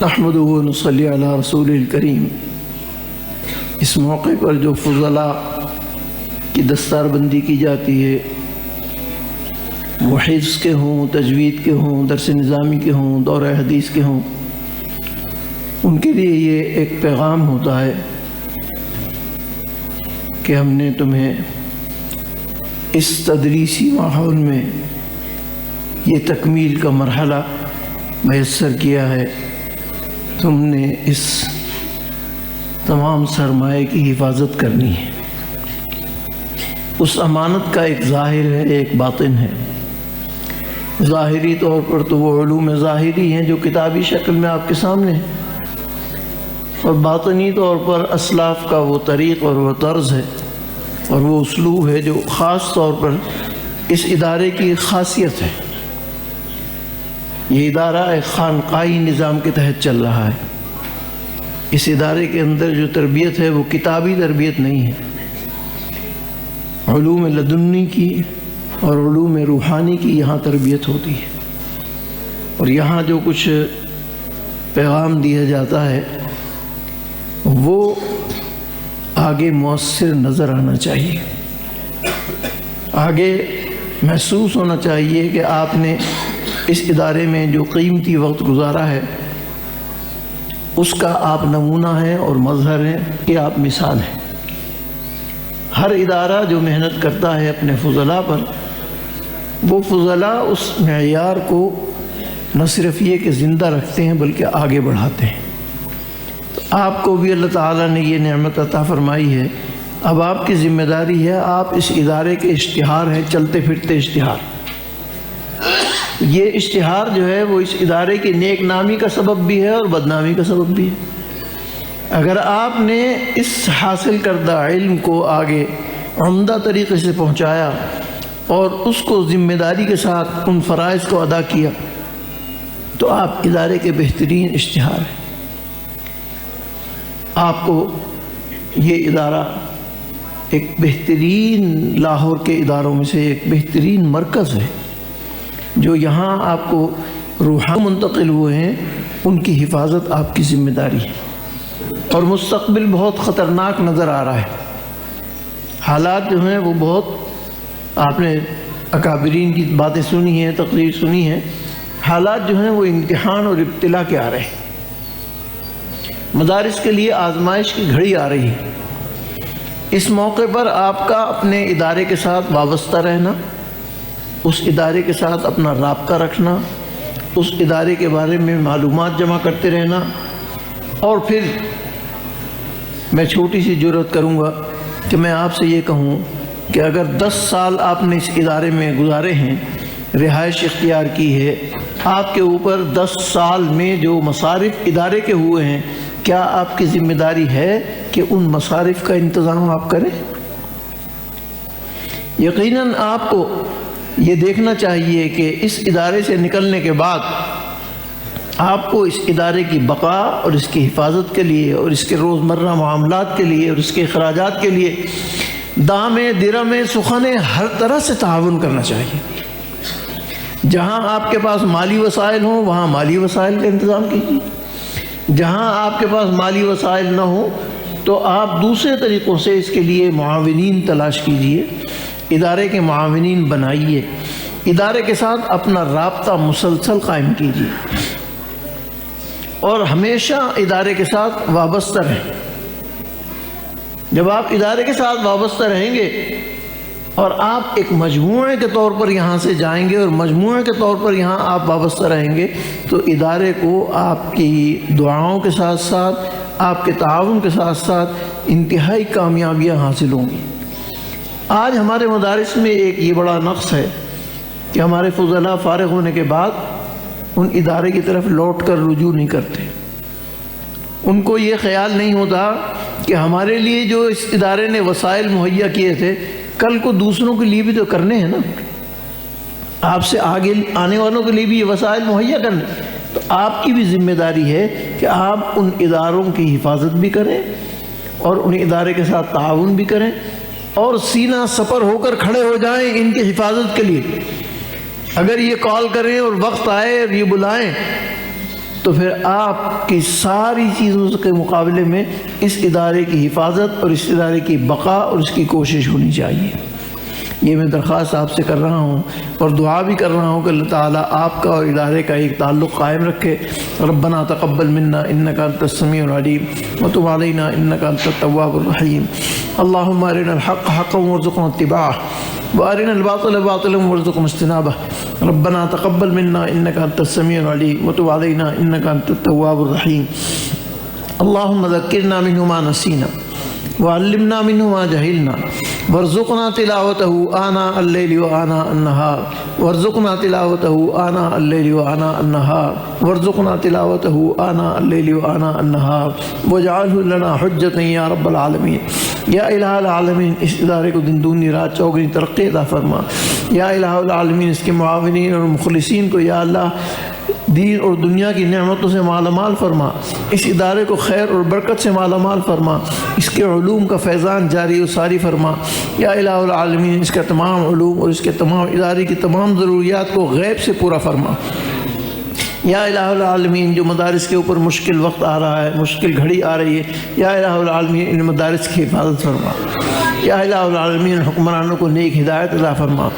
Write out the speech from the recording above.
نحمدہ و نصلی علی رسول الکریم۔ اس موقع پر جو فضلا کی دستار بندی کی جاتی ہے، وہ حفظ کے ہوں، تجوید کے ہوں، درس نظامی کے ہوں، دورہ حدیث کے ہوں، ان کے لیے یہ ایک پیغام ہوتا ہے کہ ہم نے تمہیں اس تدریسی ماحول میں یہ تکمیل کا مرحلہ میسر کیا ہے۔ تم نے اس تمام سرمایہ کی حفاظت کرنی ہے۔ اس امانت کا ایک ظاہر ہے، ایک باطن ہے۔ ظاہری طور پر تو وہ علوم ظاہری ہیں جو کتابی شکل میں آپ کے سامنے ہیں، اور باطنی طور پر اسلاف کا وہ طریق اور وہ طرز ہے اور وہ اسلوب ہے جو خاص طور پر اس ادارے کی خاصیت ہے۔ یہ ادارہ ایک خانقاہی نظام کے تحت چل رہا ہے۔ اس ادارے کے اندر جو تربیت ہے وہ کتابی تربیت نہیں ہے، علوم لدنی کی اور علوم روحانی کی یہاں تربیت ہوتی ہے، اور یہاں جو کچھ پیغام دیا جاتا ہے وہ آگے مؤثر نظر آنا چاہیے، آگے محسوس ہونا چاہیے کہ آپ نے اس ادارے میں جو قیمتی وقت گزارا ہے اس کا آپ نمونہ ہیں اور مظہر ہیں کہ آپ مثال ہیں۔ ہر ادارہ جو محنت کرتا ہے اپنے فضلاء پر، وہ فضلاء اس معیار کو نہ صرف یہ کہ زندہ رکھتے ہیں بلکہ آگے بڑھاتے ہیں۔ تو آپ کو بھی اللہ تعالیٰ نے یہ نعمت عطا فرمائی ہے۔ اب آپ کی ذمہ داری ہے، آپ اس ادارے کے اشتہار ہیں، چلتے پھرتے اشتہار۔ یہ اشتہار جو ہے وہ اس ادارے کی نیک نامی کا سبب بھی ہے اور بدنامی کا سبب بھی ہے۔ اگر آپ نے اس حاصل کردہ علم کو آگے عمدہ طریقے سے پہنچایا اور اس کو ذمہ داری کے ساتھ ان فرائض کو ادا کیا تو آپ ادارے کے بہترین اشتہار ہیں۔ آپ کو یہ ادارہ ایک بہترین لاہور کے اداروں میں سے ایک بہترین مرکز ہے، جو یہاں آپ کو روحان منتقل ہوئے ہیں، ان کی حفاظت آپ کی ذمہ داری ہے، اور مستقبل بہت خطرناک نظر آ رہا ہے۔ حالات جو ہیں وہ بہت، آپ نے اکابرین کی باتیں سنی ہیں، تقریر سنی ہے، حالات جو ہیں وہ امتحان اور ابتلا کے آ رہے ہیں۔ مدارس کے لیے آزمائش کی گھڑی آ رہی ہے۔ اس موقع پر آپ کا اپنے ادارے کے ساتھ وابستہ رہنا، اس ادارے کے ساتھ اپنا رابطہ رکھنا، اس ادارے کے بارے میں معلومات جمع کرتے رہنا، اور پھر میں چھوٹی سی جرات کروں گا کہ میں آپ سے یہ کہوں کہ اگر 10 سال آپ نے اس ادارے میں گزارے ہیں، رہائش اختیار کی ہے، آپ کے اوپر 10 سال میں جو مصارف ادارے کے ہوئے ہیں، کیا آپ کی ذمہ داری ہے کہ ان مصارف کا انتظام آپ کریں؟ یقیناً آپ کو یہ دیکھنا چاہیے کہ اس ادارے سے نکلنے کے بعد آپ کو اس ادارے کی بقا اور اس کی حفاظت کے لیے اور اس کے روزمرہ معاملات کے لیے اور اس کے اخراجات کے لیے دامے درمے سخنے ہر طرح سے تعاون کرنا چاہیے۔ جہاں آپ کے پاس مالی وسائل ہوں وہاں مالی وسائل کا انتظام کیجیے، جہاں آپ کے پاس مالی وسائل نہ ہوں تو آپ دوسرے طریقوں سے اس کے لیے معاونین تلاش کیجیے، ادارے کے معاونین بنائیے، ادارے کے ساتھ اپنا رابطہ مسلسل قائم کیجیے، اور ہمیشہ ادارے کے ساتھ وابستہ رہیں۔ جب آپ ادارے کے ساتھ وابستہ رہیں گے اور آپ ایک مجموعے کے طور پر یہاں سے جائیں گے اور مجموعے کے طور پر یہاں آپ وابستہ رہیں گے تو ادارے کو آپ کی دعاؤں کے ساتھ ساتھ، آپ کے تعاون کے ساتھ ساتھ انتہائی کامیابیاں حاصل ہوں گی۔ آج ہمارے مدارس میں ایک یہ بڑا نقص ہے کہ ہمارے فضلاء فارغ ہونے کے بعد ان ادارے کی طرف لوٹ کر رجوع نہیں کرتے۔ ان کو یہ خیال نہیں ہوتا کہ ہمارے لیے جو اس ادارے نے وسائل مہیا کیے تھے، کل کو دوسروں کے لیے بھی تو کرنے ہیں نا، آپ سے آگے آنے والوں کے لیے بھی یہ وسائل مہیا کرنے، تو آپ کی بھی ذمہ داری ہے کہ آپ ان اداروں کی حفاظت بھی کریں اور ان ادارے کے ساتھ تعاون بھی کریں، اور سینہ سپر ہو کر کھڑے ہو جائیں ان کی حفاظت کے لیے۔ اگر یہ کال کریں اور وقت آئے اور یہ بلائیں تو پھر آپ کی ساری چیزوں کے مقابلے میں اس ادارے کی حفاظت اور اس ادارے کی بقا اور اس کی کوشش ہونی چاہیے۔ یہ میں درخواست آپ سے کر رہا ہوں اور دعا بھی کر رہا ہوں کہ اللہ تعالیٰ آپ کا اور ادارے کا ایک تعلق قائم رکھے۔ ربنا تقبل منا انک انت السمیع العلیم وتب علینا انک انت التواب الرحیم۔ اللہم ارنا الحق حقا وارزقنا اتباعہ وارنا الباطل باطلا وارزقنا اجتنابہ۔ ربنا تقبل منا انک انت السمیع العلیم وتب علینا انک انت التواب الرحیم۔ اللہم ذکرنا منہ ما نسینا وعلمنا منه ما جهلنا وارزقنا تلاوته آناء الليل وآناء النهار وارزقنا تلاوته آناء الليل وآناء النهار وارزقنا تلاوته آناء الليل وآناء النهار واجعله لنا حجة يا رب العالمين۔ یا الہ العالمین اس ادارے کو دن دونی رات چوگنی ترقی عطا فرما۔ یا الہ العالمین اس کے معاونین اور مخلصین کو یا اللہ دین اور دنیا کی نعمتوں سے مالا مال فرما۔ اس ادارے کو خیر اور برکت سے مالا مال فرما۔ اس کے علوم کا فیضان جاری و ساری فرما۔ یا الہ العالمین اس کا تمام علوم اور اس کے تمام ادارے کی تمام ضروریات کو غیب سے پورا فرما۔ یا الہ العالمین جو مدارس کے اوپر مشکل وقت آ رہا ہے، مشکل گھڑی آ رہی ہے، یا الہ العالمین ان مدارس کی حفاظت فرما۔ یا الہ العالمین حکمرانوں کو نیک ہدایت عطا فرما۔